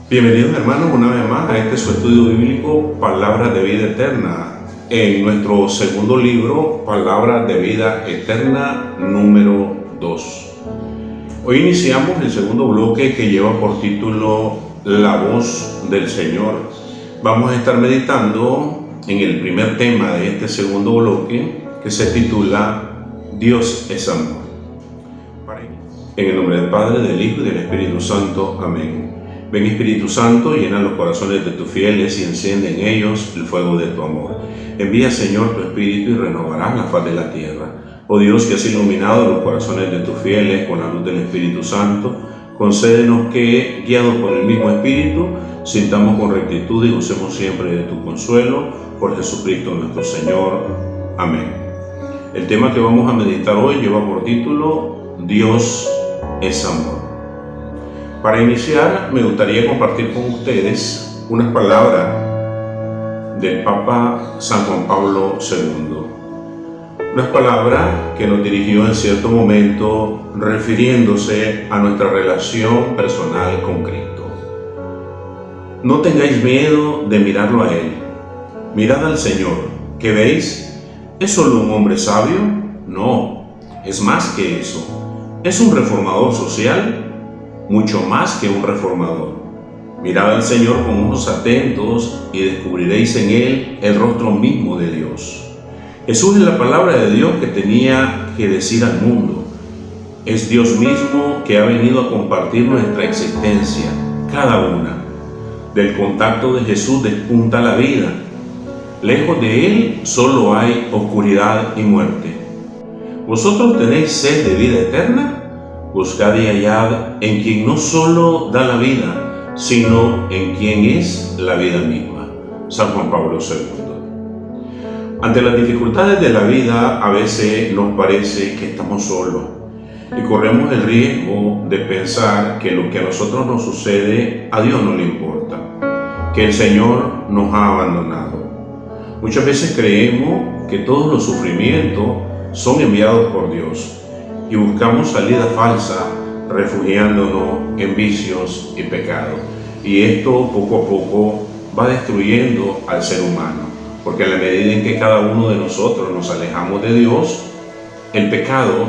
Bienvenidos hermanos una vez más a este su estudio bíblico Palabras de Vida Eterna, en nuestro segundo libro Palabras de Vida Eterna número 2. Hoy iniciamos el segundo bloque que lleva por título La voz del Señor. Vamos a estar meditando en el primer tema de este segundo bloque, que se titula Dios es amor. En el nombre del Padre, del Hijo y del Espíritu Santo. Amén. Ven Espíritu Santo, llena los corazones de tus fieles y enciende en ellos el fuego de tu amor. Envía, Señor, tu Espíritu y renovarás la faz de la tierra. Oh Dios, que has iluminado los corazones de tus fieles con la luz del Espíritu Santo, concédenos que, guiados por el mismo Espíritu, sintamos con rectitud y gocemos siempre de tu consuelo, por Jesucristo nuestro Señor. Amén. El tema que vamos a meditar hoy lleva por título Dios es amor. Para iniciar, me gustaría compartir con ustedes unas palabras del Papa San Juan Pablo II. Unas palabras que nos dirigió en cierto momento refiriéndose a nuestra relación personal con Cristo. No tengáis miedo de mirarlo a Él. Mirad al Señor. ¿Qué veis? ¿Es solo un hombre sabio? No, es más que eso. ¿Es un reformador social? Mucho más que un reformador. Mirad al Señor con ojos atentos y descubriréis en Él el rostro mismo de Dios. Jesús es la palabra de Dios que tenía que decir al mundo. Es Dios mismo que ha venido a compartir nuestra existencia, cada una. Del contacto de Jesús despunta la vida. Lejos de Él solo hay oscuridad y muerte. ¿Vosotros tenéis sed de vida eterna? Buscad y hallad en quien no solo da la vida, sino en quien es la vida misma. San Juan Pablo II. Ante las dificultades de la vida, a veces nos parece que estamos solos y corremos el riesgo de pensar que lo que a nosotros nos sucede, a Dios no le importa, que el Señor nos ha abandonado. Muchas veces creemos que todos los sufrimientos son enviados por Dios y buscamos salida falsa refugiándonos en vicios y pecados. Y esto poco a poco va destruyendo al ser humano, porque a la medida en que cada uno de nosotros nos alejamos de Dios, el pecado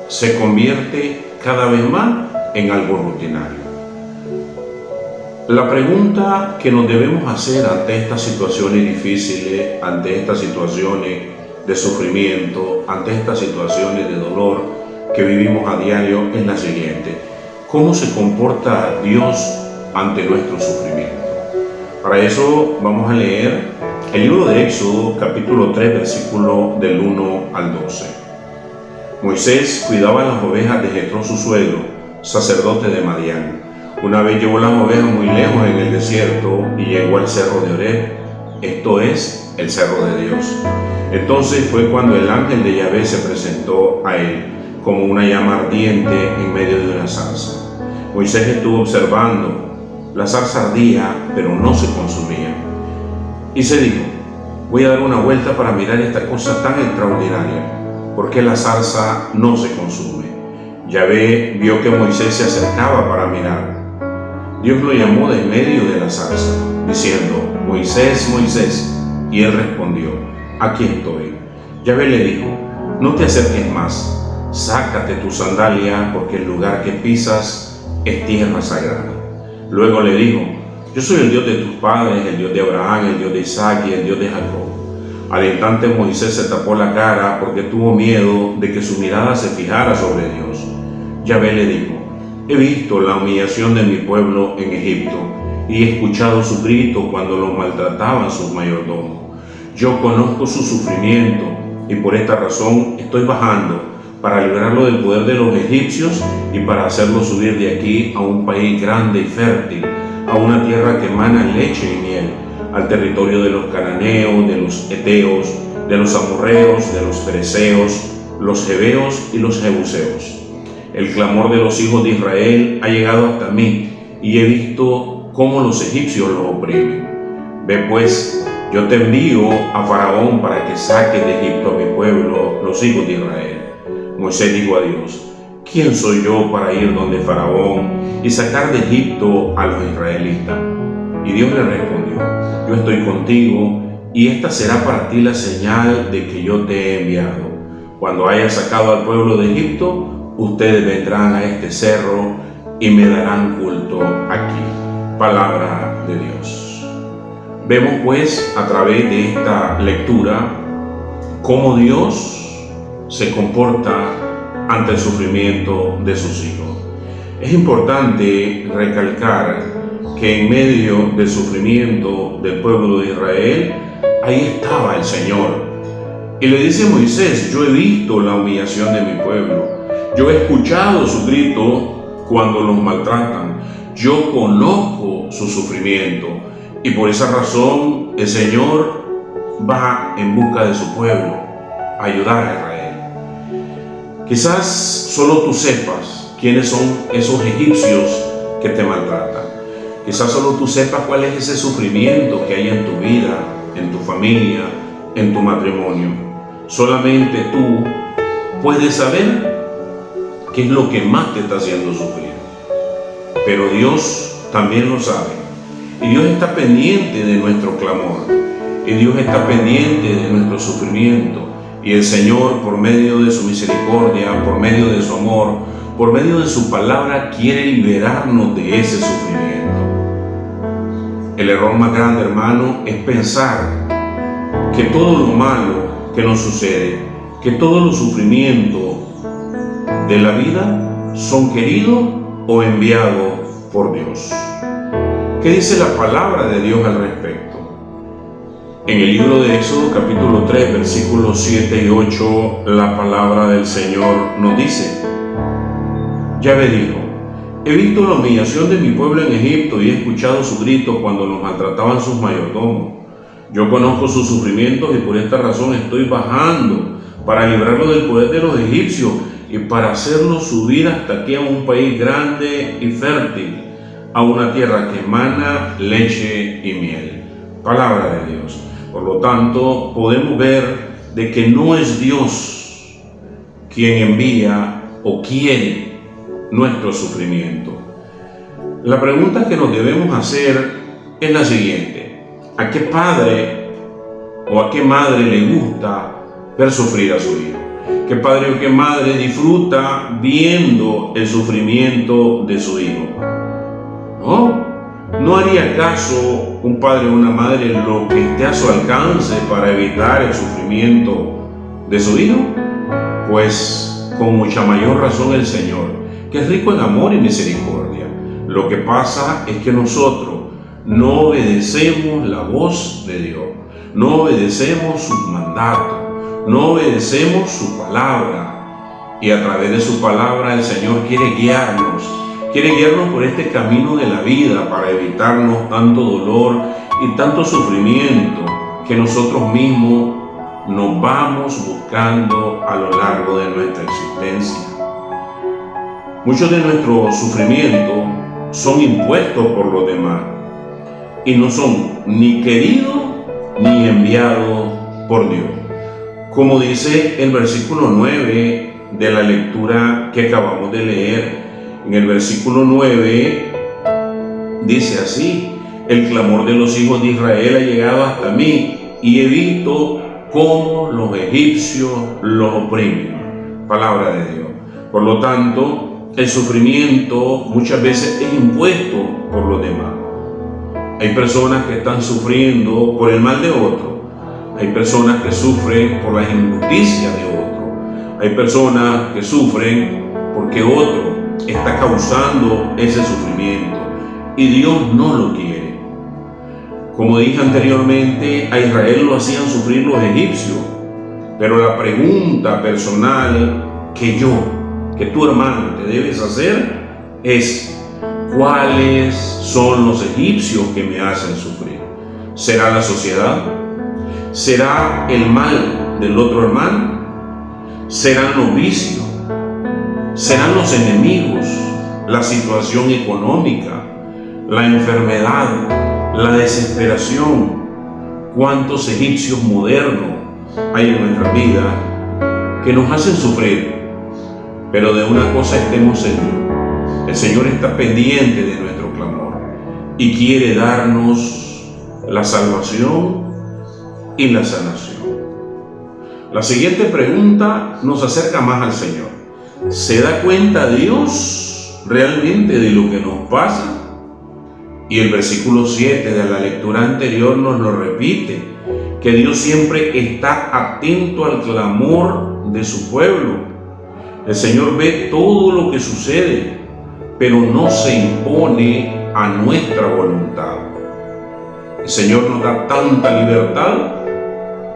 se convierte cada vez más en algo rutinario. La pregunta que nos debemos hacer ante estas situaciones difíciles, ante estas situaciones de sufrimiento, ante estas situaciones de dolor que vivimos a diario es la siguiente: ¿cómo se comporta Dios ante nuestro sufrimiento? Para eso vamos a leer el libro de Éxodo, capítulo 3, versículo del 1 al 12. Moisés cuidaba las ovejas de Jetro su suegro, sacerdote de Madián. Una vez llevó las ovejas muy lejos en el desierto y llegó al cerro de Horeb, esto es, el cerro de Dios. Entonces fue cuando el ángel de Yahvé se presentó a él como una llama ardiente en medio de una zarza. Moisés estuvo observando. La zarza ardía, pero no se consumía. Y se dijo: voy a dar una vuelta para mirar esta cosa tan extraordinaria. ¿Por qué la zarza no se consume? Yahvé vio que Moisés se acercaba para mirar. Dios lo llamó de en medio de la zarza, diciendo: Moisés, Moisés. Y él respondió: aquí estoy. Yahvé le dijo: no te acerques más, sácate tu sandalia, porque el lugar que pisas es tierra sagrada. Luego le dijo: yo soy el Dios de tus padres, el Dios de Abraham, el Dios de Isaac y el Dios de Jacob. Al instante Moisés se tapó la cara porque tuvo miedo de que su mirada se fijara sobre Dios. Yahvé le dijo: he visto la humillación de mi pueblo en Egipto y he escuchado su grito cuando lo maltrataban sus mayordomos. Yo conozco su sufrimiento y por esta razón estoy bajando para librarlo del poder de los egipcios y para hacerlo subir de aquí a un país grande y fértil, a una tierra que emana leche y miel, al territorio de los cananeos, de los heteos, de los amorreos, de los fereceos, los jebeos y los jebuseos. El clamor de los hijos de Israel ha llegado hasta mí y he visto cómo los egipcios los oprimen. Ve pues, Yo te envío a Faraón para que saques de Egipto a mi pueblo, los hijos de Israel. Moisés dijo a Dios: ¿quién soy yo para ir donde Faraón y sacar de Egipto a los israelitas? Y Dios le respondió: yo estoy contigo, y esta será para ti la señal de que yo te he enviado. Cuando hayas sacado al pueblo de Egipto, ustedes vendrán a este cerro y me darán culto aquí. Palabra de Dios. Vemos pues a través de esta lectura cómo Dios se comporta ante el sufrimiento de sus hijos. Es importante recalcar que en medio del sufrimiento del pueblo de Israel, ahí estaba el Señor. Y le dice a Moisés: yo he visto la humillación de mi pueblo, yo he escuchado su grito cuando los maltratan, yo conozco su sufrimiento, y por esa razón el Señor va en busca de su pueblo, a ayudar a Israel. Quizás solo tú sepas quiénes son esos egipcios que te maltratan. Quizás solo tú sepas cuál es ese sufrimiento que hay en tu vida, en tu familia, en tu matrimonio. Solamente tú puedes saber qué es lo que más te está haciendo sufrir. Pero Dios también lo sabe. Y Dios está pendiente de nuestro clamor. Y Dios está pendiente de nuestro sufrimiento. Y el Señor, por medio de su misericordia, por medio de su amor, por medio de su palabra, quiere liberarnos de ese sufrimiento. El error más grande, hermano, es pensar que todo lo malo que nos sucede, que todos los sufrimientos de la vida son queridos o enviados por Dios. ¿Qué dice la palabra de Dios al respecto? En el libro de Éxodo capítulo 3 versículos 7 y 8, la palabra del Señor nos dice: Yahvé dijo: he visto la humillación de mi pueblo en Egipto y he escuchado su grito cuando los maltrataban sus mayordomos. Yo conozco sus sufrimientos y por esta razón estoy bajando para librarlo del poder de los egipcios y para hacerlo subir hasta aquí a un país grande y fértil, a una tierra que emana leche y miel. Palabra de Dios. Por lo tanto, podemos ver de que no es Dios quien envía o quiere nuestro sufrimiento. La pregunta que nos debemos hacer es la siguiente: ¿a qué padre o a qué madre le gusta ver sufrir a su hijo? ¿Qué padre o qué madre disfruta viendo el sufrimiento de su hijo? ¿No haría caso un padre o una madre lo que esté a su alcance para evitar el sufrimiento de su hijo? Pues con mucha mayor razón el Señor, que es rico en amor y misericordia. Lo que pasa es que nosotros no obedecemos la voz de Dios, no obedecemos sus mandatos, no obedecemos su palabra. Y a través de su palabra el Señor quiere guiarnos por este camino de la vida para evitarnos tanto dolor y tanto sufrimiento que nosotros mismos nos vamos buscando a lo largo de nuestra existencia. Muchos de nuestros sufrimientos son impuestos por los demás y no son ni queridos ni enviados por Dios. Como dice el versículo 9 de la lectura que acabamos de leer, en el versículo 9 dice así: el clamor de los hijos de Israel ha llegado hasta mí y he visto cómo los egipcios los oprimen. Palabra de Dios. Por lo tanto, el sufrimiento muchas veces es impuesto por los demás. Hay personas que están sufriendo por el mal de otro. Hay personas que sufren por las injusticias de otro. Hay personas que sufren porque otro está causando ese sufrimiento y Dios no lo quiere. Como dije anteriormente, a Israel lo hacían sufrir los egipcios, pero la pregunta personal que tu hermano te debes hacer es: ¿cuáles son los egipcios que me hacen sufrir? ¿Será la sociedad? ¿Será el mal del otro hermano? ¿Serán los vicios? ¿Serán los enemigos? ¿La situación económica? ¿La enfermedad? ¿La desesperación? cuántos egipcios modernos hay en nuestra vida que nos hacen sufrir, pero de una cosa estemos seguros: el Señor está pendiente de nuestro clamor y quiere darnos la salvación y la sanación. La siguiente pregunta nos acerca más al Señor. ¿Se da cuenta Dios realmente de lo que nos pasa? Y el versículo 7 de la lectura anterior nos lo repite, que Dios siempre está atento al clamor de su pueblo. El Señor ve todo lo que sucede, pero no se impone a nuestra voluntad. El Señor nos da tanta libertad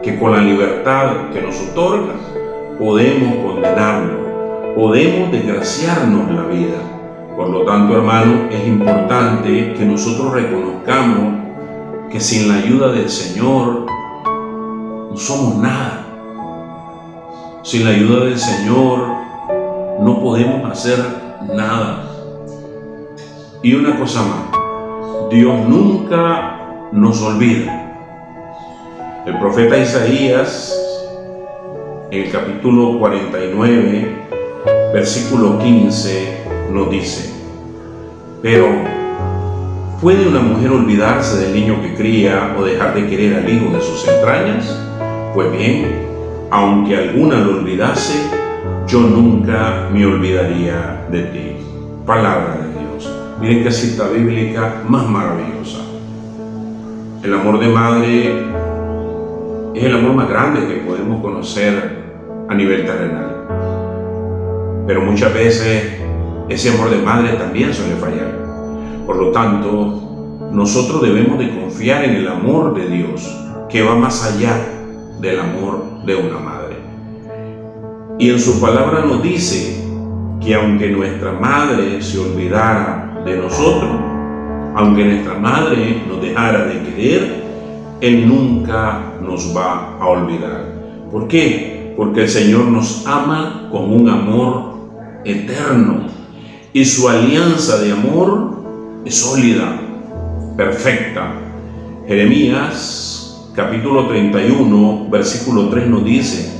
que con la libertad que nos otorga podemos condenarnos, podemos desgraciarnos la vida. Por lo tanto, hermano, es importante que nosotros reconozcamos que sin la ayuda del Señor no somos nada. Sin la ayuda del Señor no podemos hacer nada. Y una cosa más: Dios nunca nos olvida. El profeta Isaías, en el capítulo 49, versículo 15, nos dice: pero ¿puede una mujer olvidarse del niño que cría o dejar de querer al hijo de sus entrañas? Pues bien, aunque alguna lo olvidase, yo nunca me olvidaría de ti. Palabra de Dios. Miren qué cita bíblica más maravillosa. El amor de madre es el amor más grande que podemos conocer a nivel terrenal. Pero muchas veces ese amor de madre también suele fallar. Por lo tanto, nosotros debemos de confiar en el amor de Dios, que va más allá del amor de una madre. Y en su palabra nos dice que aunque nuestra madre se olvidara de nosotros, aunque nuestra madre nos dejara de querer, Él nunca nos va a olvidar. ¿Por qué? Porque el Señor nos ama con un amor eterno y su alianza de amor es sólida, perfecta. Jeremías capítulo 31 versículo 3 nos dice: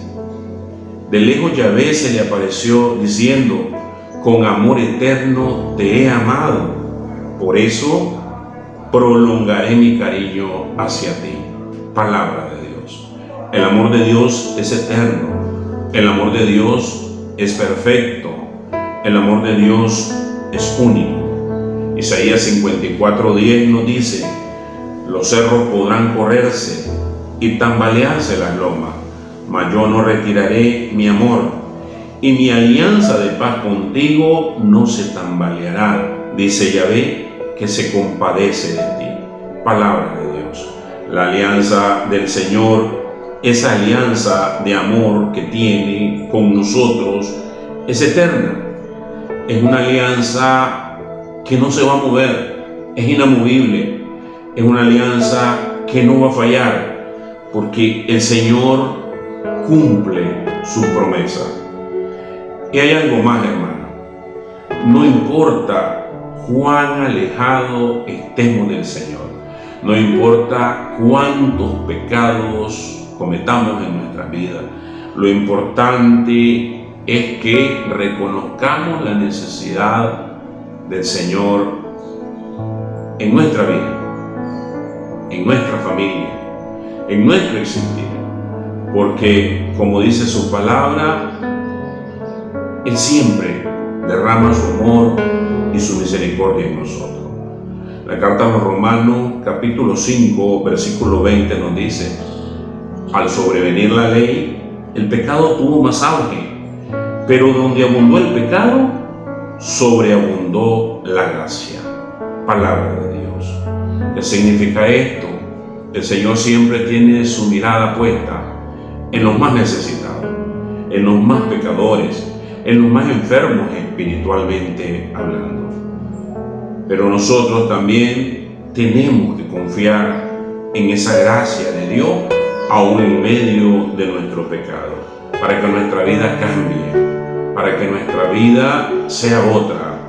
de lejos Yahvé se le apareció diciendo: con amor eterno te he amado, por eso prolongaré mi cariño hacia ti. Palabra de Dios. El amor de Dios es eterno, el amor de Dios es perfecto, el amor de Dios es único. Isaías 54:10 nos dice: los cerros podrán correrse y tambalearse las lomas, mas yo no retiraré mi amor, y mi alianza de paz contigo no se tambaleará, dice Yahvé, que se compadece de ti. Palabra de Dios. La alianza del Señor, esa alianza de amor que tiene con nosotros, es eterna. Es una alianza que no se va a mover, es inamovible, es una alianza que no va a fallar, porque el Señor cumple su promesa. Y hay algo más, hermano: no importa cuán alejado estemos del Señor, no importa cuántos pecados cometamos en nuestra vida, lo importante es que reconozcamos la necesidad del Señor en nuestra vida, en nuestra familia, en nuestro existir, porque como dice su palabra, Él siempre derrama su amor y su misericordia en nosotros. La carta a los Romanos capítulo 5 versículo 20 nos dice: al sobrevenir la ley, el pecado tuvo más auge, pero donde abundó el pecado, sobreabundó la gracia. Palabra de Dios. ¿Qué significa esto? El Señor siempre tiene su mirada puesta en los más necesitados, en los más pecadores, en los más enfermos espiritualmente hablando. Pero nosotros también tenemos que confiar en esa gracia de Dios, aún en medio de nuestro pecado, para que nuestra vida cambie, para que nuestra vida sea otra,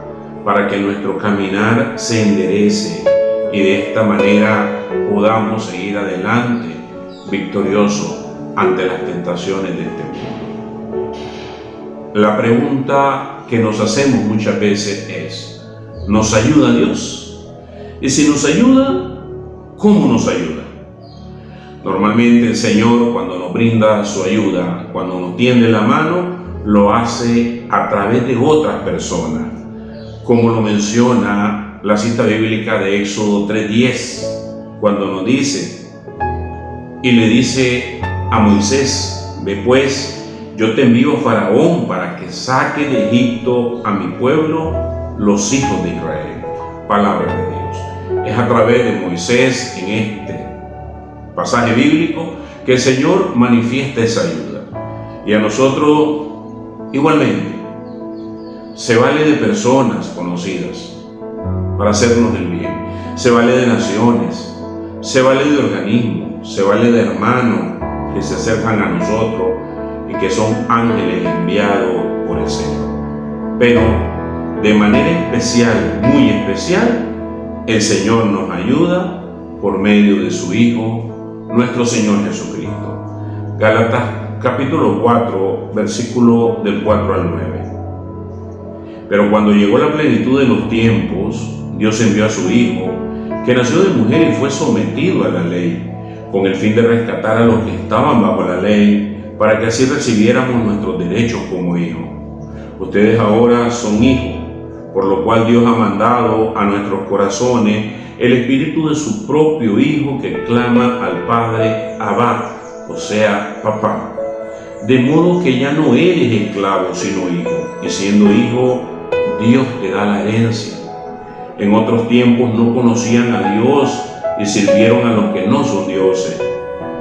para que nuestro caminar se enderece y de esta manera podamos seguir adelante victorioso ante las tentaciones de este mundo. La pregunta que nos hacemos muchas veces es: ¿nos ayuda Dios? Y si nos ayuda, ¿cómo nos ayuda? Normalmente el Señor, cuando nos brinda su ayuda, cuando nos tiende la mano, lo hace a través de otras personas, como lo menciona la cita bíblica de Éxodo 3:10, cuando nos dice, y le dice a Moisés: ve pues, yo te envío a Faraón para que saque de Egipto a mi pueblo, los hijos de Israel. Palabra de Dios. Es a través de Moisés, en este pasaje bíblico, que el Señor manifiesta esa ayuda. Y a nosotros igualmente se vale de personas conocidas para hacernos el bien, se vale de naciones, se vale de organismos, se vale de hermanos que se acercan a nosotros y que son ángeles enviados por el Señor. Pero de manera especial, muy especial, el Señor nos ayuda por medio de su Hijo, nuestro Señor Jesucristo. Gálatas capítulo 4, versículo del 4 al 9. Pero cuando llegó la plenitud de los tiempos, Dios envió a su Hijo, que nació de mujer y fue sometido a la ley, con el fin de rescatar a los que estaban bajo la ley, para que así recibiéramos nuestros derechos como hijos. Ustedes ahora son hijos, por lo cual Dios ha mandado a nuestros corazones el espíritu de su propio Hijo, que clama al Padre: Abba, o sea, papá. De modo que ya no eres esclavo, sino hijo, y siendo hijo, Dios te da la herencia. En otros tiempos no conocían a Dios y sirvieron a los que no son dioses.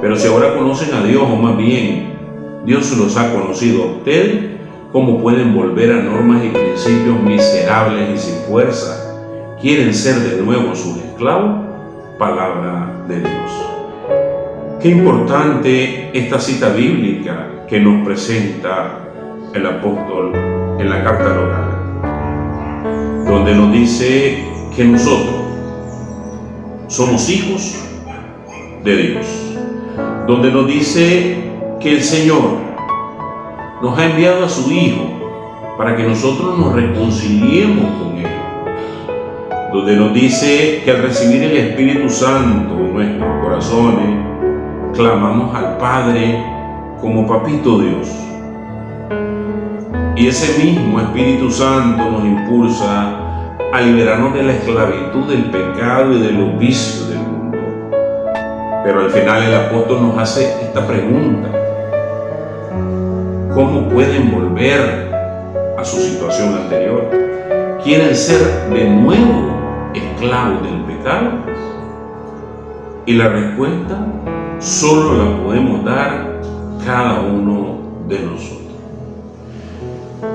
Pero si ahora conocen a Dios, o más bien, Dios los ha conocido a ustedes, ¿cómo pueden volver a normas y principios miserables y sin fuerza? ¿Quieren ser de nuevo sus esclavos? Palabra de Dios. Qué importante esta cita bíblica que nos presenta el apóstol en la carta a los Gálatas, donde nos dice que nosotros somos hijos de Dios, donde nos dice que el Señor nos ha enviado a su Hijo para que nosotros nos reconciliemos con Él, donde nos dice que al recibir el Espíritu Santo en nuestros corazones, clamamos al Padre como Papito Dios. Y ese mismo Espíritu Santo nos impulsa a liberarnos de la esclavitud del pecado y de los vicios del mundo. Pero al final el apóstol nos hace esta pregunta: ¿cómo pueden volver a su situación anterior? ¿Quieren ser de nuevo esclavos del pecado? Y la respuesta solo la podemos dar cada uno de nosotros.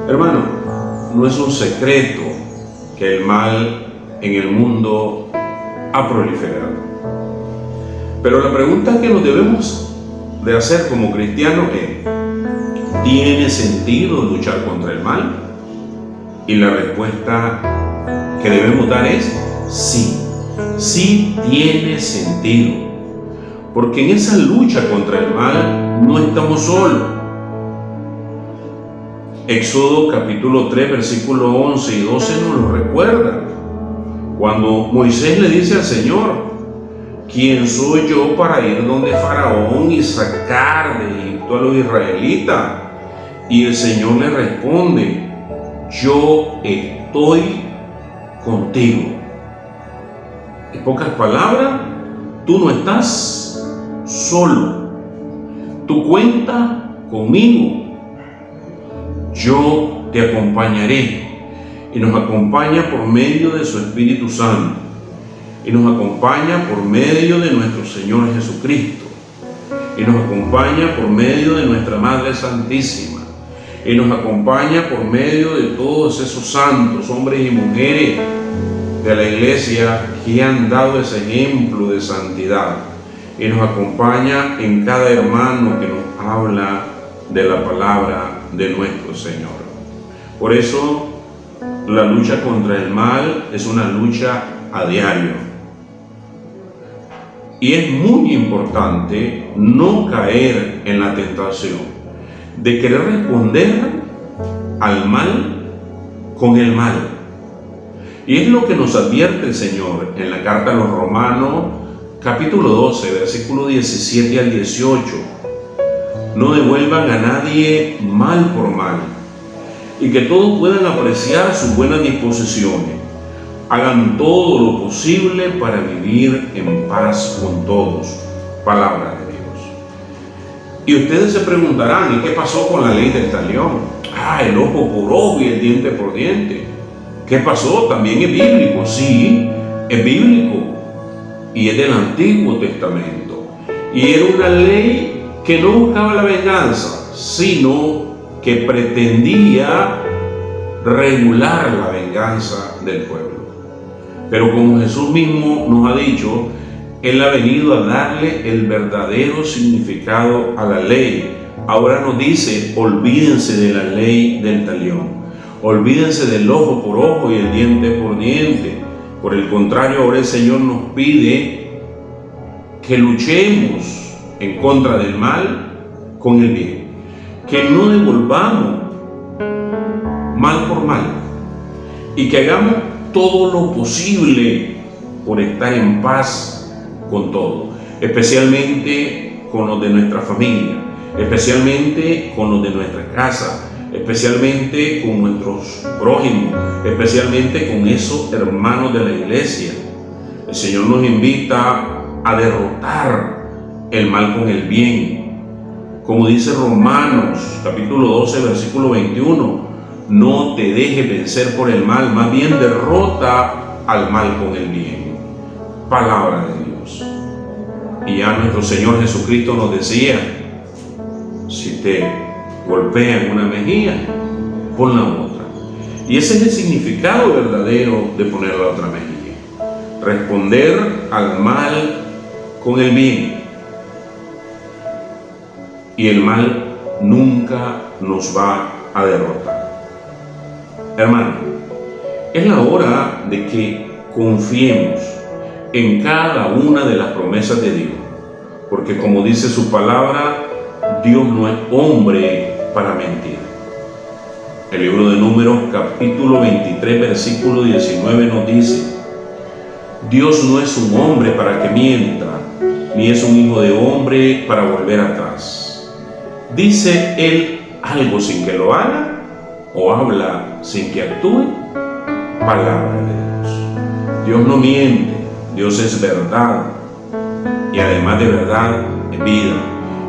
Hermano, no es un secreto que el mal en el mundo ha proliferado. Pero la pregunta que nos debemos de hacer como cristianos es: ¿tiene sentido luchar contra el mal? Y la respuesta que debemos dar es sí, sí tiene sentido. Porque en esa lucha contra el mal no estamos solos. Éxodo capítulo 3, versículos 11 y 12 nos lo recuerda. Cuando Moisés le dice al Señor: ¿quién soy yo para ir donde Faraón y sacar de Egipto a los israelitas? Y el Señor le responde: yo estoy contigo. En pocas palabras, tú no estás solo. Tú cuentas conmigo. Yo te acompañaré. Y nos acompaña por medio de su Espíritu Santo. Y nos acompaña por medio de nuestro Señor Jesucristo. Y nos acompaña por medio de nuestra Madre Santísima. Y nos acompaña por medio de todos esos santos, hombres y mujeres de la iglesia que han dado ese ejemplo de santidad. Y nos acompaña en cada hermano que nos habla de la palabra de nuestro Señor. Por eso, la lucha contra el mal es una lucha a diario. Y es muy importante no caer en la tentación de querer responder al mal con el mal. Y es lo que nos advierte el Señor en la carta a los Romanos, capítulo 12, versículo 17 al 18. No devuelvan a nadie mal por mal, y que todos puedan apreciar sus buenas disposiciones. Hagan todo lo posible para vivir en paz con todos. Palabra de Dios. Y ustedes se preguntarán, ¿y qué pasó con la ley del talión? El ojo por ojo y el diente por diente. ¿Qué pasó? También es bíblico. Sí, es bíblico. Y es del Antiguo Testamento. Y era una ley que no buscaba la venganza, sino que pretendía regular la venganza del pueblo. Pero como Jesús mismo nos ha dicho, Él ha venido a darle el verdadero significado a la ley. Ahora nos dice, olvídense de la ley del talión, olvídense del ojo por ojo y el diente por diente. Por el contrario, ahora el Señor nos pide que luchemos en contra del mal con el bien, que no devolvamos mal por mal y que hagamos todo lo posible por estar en paz con todo, especialmente con los de nuestra familia, especialmente con los de nuestra casa, especialmente con nuestros prójimos, especialmente con esos hermanos de la iglesia. El Señor nos invita a derrotar el mal con el bien. Como dice Romanos capítulo 12 versículo 21, no te dejes vencer por el mal, más bien derrota al mal con el bien. Palabra de Dios. Y ya nuestro Señor Jesucristo nos decía, si te golpean una mejilla, pon la otra. Y ese es el significado verdadero de poner la otra mejilla. Responder al mal con el bien. Y el mal nunca nos va a derrotar. Hermano, es la hora de que confiemos en cada una de las promesas de Dios, porque como dice su palabra, Dios no es hombre para mentir. El libro de Números capítulo 23 versículo 19 nos dice, Dios no es un hombre para que mienta, ni es un hijo de hombre para volver atrás. ¿Dice Él algo sin que lo haga? ¿O habla sin que actúe? Palabra de Dios. Dios no miente, Dios es verdad, y además de verdad es vida,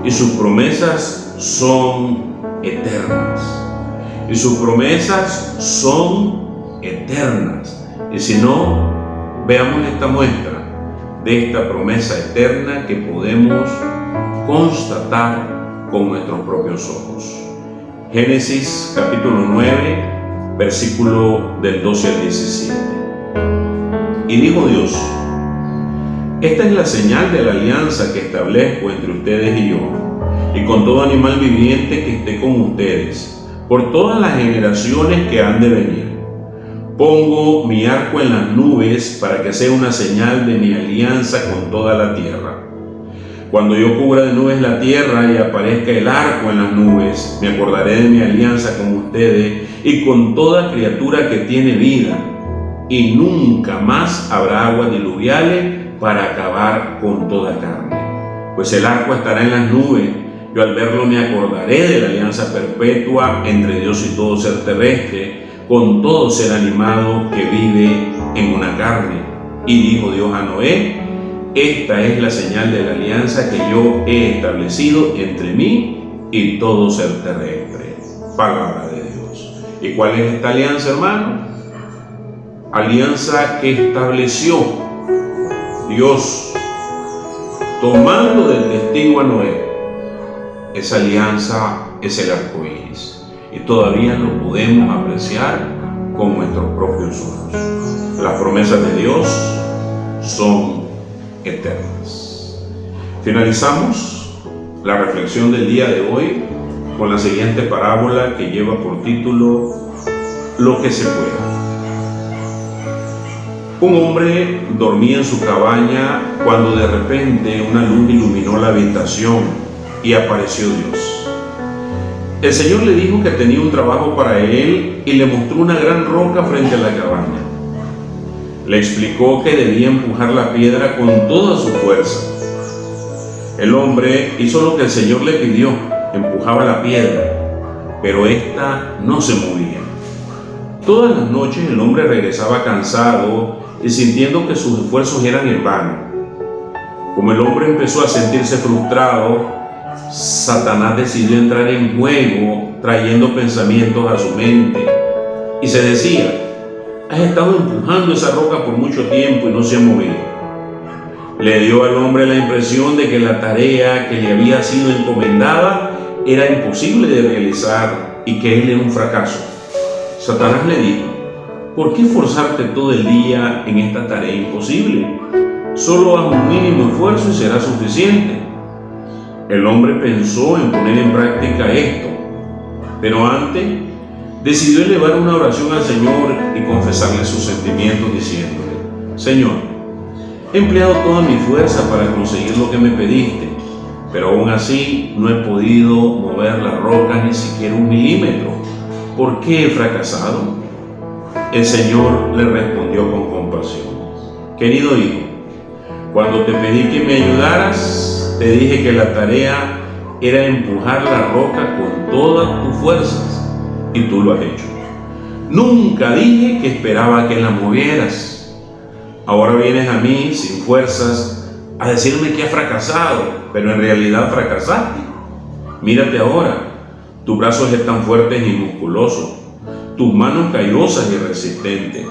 y sus promesas son eternas, y sus promesas son eternas. Y si no, veamos esta muestra de esta promesa eterna que podemos constatar con nuestros propios ojos. Génesis capítulo 9, versículo del 12 al 17. Y dijo Dios, esta es la señal de la alianza que establezco entre ustedes y yo, y con todo animal viviente que esté con ustedes, por todas las generaciones que han de venir. Pongo mi arco en las nubes para que sea una señal de mi alianza con toda la tierra. Cuando yo cubra de nubes la tierra y aparezca el arco en las nubes, me acordaré de mi alianza con ustedes y con toda criatura que tiene vida, y nunca más habrá aguas diluviales para acabar con toda carne. Pues el arco estará en las nubes, yo al verlo me acordaré de la alianza perpetua entre Dios y todo ser terrestre, con todo ser animado que vive en una carne. Y dijo Dios a Noé, esta es la señal de la alianza que yo he establecido entre mí y todo ser terrestre. Palabra de Dios. ¿Y cuál es esta alianza, hermano? Alianza que estableció Dios tomando del testigo a Noé. Esa alianza es el arco iris y todavía lo podemos apreciar con nuestros propios ojos. Las promesas de Dios son eternas. Finalizamos la reflexión del día de hoy con la siguiente parábola que lleva por título Lo que se pueda. Un hombre dormía en su cabaña cuando de repente una luz iluminó la habitación y apareció Dios. El Señor le dijo que tenía un trabajo para él y le mostró una gran roca frente a la cabaña. Le explicó que debía empujar la piedra con toda su fuerza. El hombre hizo lo que el Señor le pidió, empujaba la piedra, pero ésta no se movía. Todas las noches el hombre regresaba cansado y sintiendo que sus esfuerzos eran en vano. Como el hombre empezó a sentirse frustrado, Satanás decidió entrar en juego, trayendo pensamientos a su mente. Y se decía: has estado empujando esa roca por mucho tiempo y no se ha movido. Le dio al hombre la impresión de que la tarea que le había sido encomendada era imposible de realizar y que él era un fracaso. Satanás le dijo: ¿por qué esforzarte todo el día en esta tarea imposible? Solo haz un mínimo esfuerzo y será suficiente. El hombre pensó en poner en práctica esto, pero antes decidió elevar una oración al Señor y confesarle sus sentimientos diciéndole: Señor, he empleado toda mi fuerza para conseguir lo que me pediste, pero aún así no he podido mover la roca ni siquiera 1 milímetro. ¿Por qué he fracasado? El Señor le respondió con compasión: querido hijo, cuando te pedí que me ayudaras, te dije que la tarea era empujar la roca con todas tus fuerzas, y tú lo has hecho. Nunca dije que esperaba que la movieras. Ahora vienes a mí sin fuerzas a decirme que has fracasado, pero en realidad fracasaste. Mírate ahora, tus brazos están fuertes y musculosos, tus manos callosas y resistentes.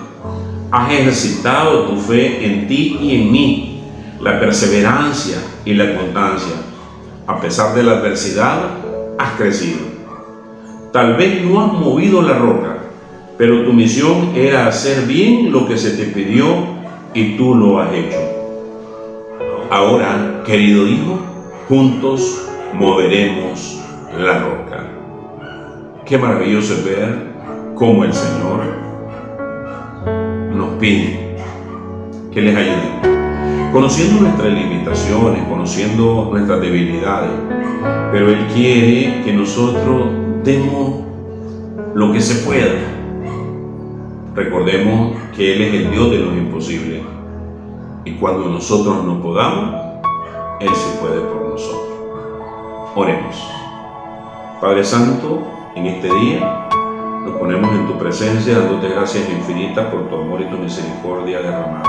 Has ejercitado tu fe en ti y en mí, la perseverancia y la constancia. A pesar de la adversidad, has crecido. Tal vez no has movido la roca, pero tu misión era hacer bien lo que se te pidió y tú lo has hecho. Ahora, querido hijo, juntos moveremos la roca. Qué maravilloso es ver cómo el Señor nos pide que les ayudemos, conociendo nuestras limitaciones, conociendo nuestras debilidades, pero Él quiere que nosotros demos lo que se pueda. Recordemos que Él es el Dios de los imposibles, y cuando nosotros no podamos, Él se puede por nosotros. Oremos. Padre Santo, en este día nos ponemos en tu presencia, dándote gracias infinitas por tu amor y tu misericordia derramada.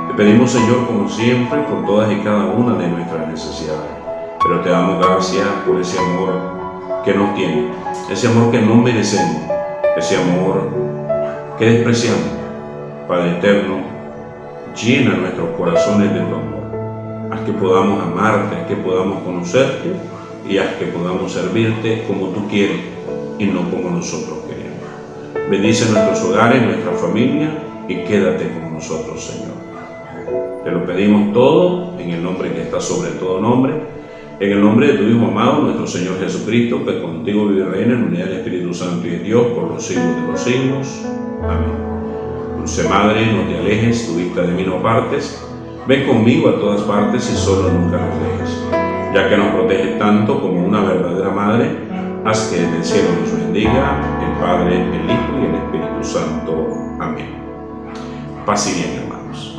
Te pedimos, Señor, como siempre, por todas y cada una de nuestras necesidades, pero te damos gracias por ese amor que nos tiene, ese amor que no merecemos, ese amor que despreciamos. Padre eterno, llena nuestros corazones de tu amor. Haz que podamos amarte, haz que podamos conocerte y haz que podamos servirte como tú quieres y no como nosotros queremos. Bendice nuestros hogares, nuestra familia y quédate con nosotros, Señor. Te lo pedimos todo en el nombre que está sobre todo nombre, en el nombre de tu Hijo amado, nuestro Señor Jesucristo, que contigo vive y reina en unidad del Espíritu Santo y de Dios por los siglos de los siglos. Amén. Dulce Madre, no te alejes, tu vista de mí no apartes. Ven conmigo a todas partes y solo nunca nos dejes. Ya que nos proteges tanto como una verdadera madre, haz que desde el cielo nos bendiga el Padre, el Hijo y el Espíritu Santo. Amén. Paz y bien, hermanos.